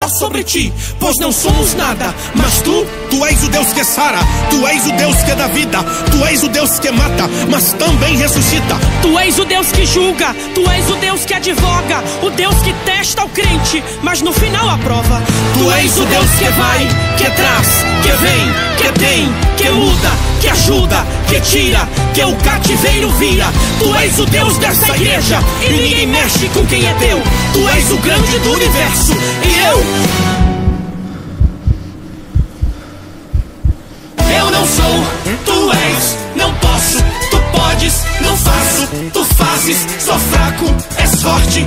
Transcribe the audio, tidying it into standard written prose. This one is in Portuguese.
sobre ti, pois não somos nada. Mas tu és o Deus que sara, tu és o Deus que dá vida, tu és o Deus que mata, mas também ressuscita. Tu és o Deus que julga, tu és o Deus que advoga, o Deus que testa o crente, mas no final aprova. Tu és o Deus que vai, que traz, que vem, que tem, que muda, que ajuda, que tira, que o cativeiro vira. Tu és o Deus dessa igreja e ninguém mexe com quem é teu. Tu és o grande do universo e eu não sou, tu és, não posso, tu podes, não faço, tu fazes, sou fraco, és forte,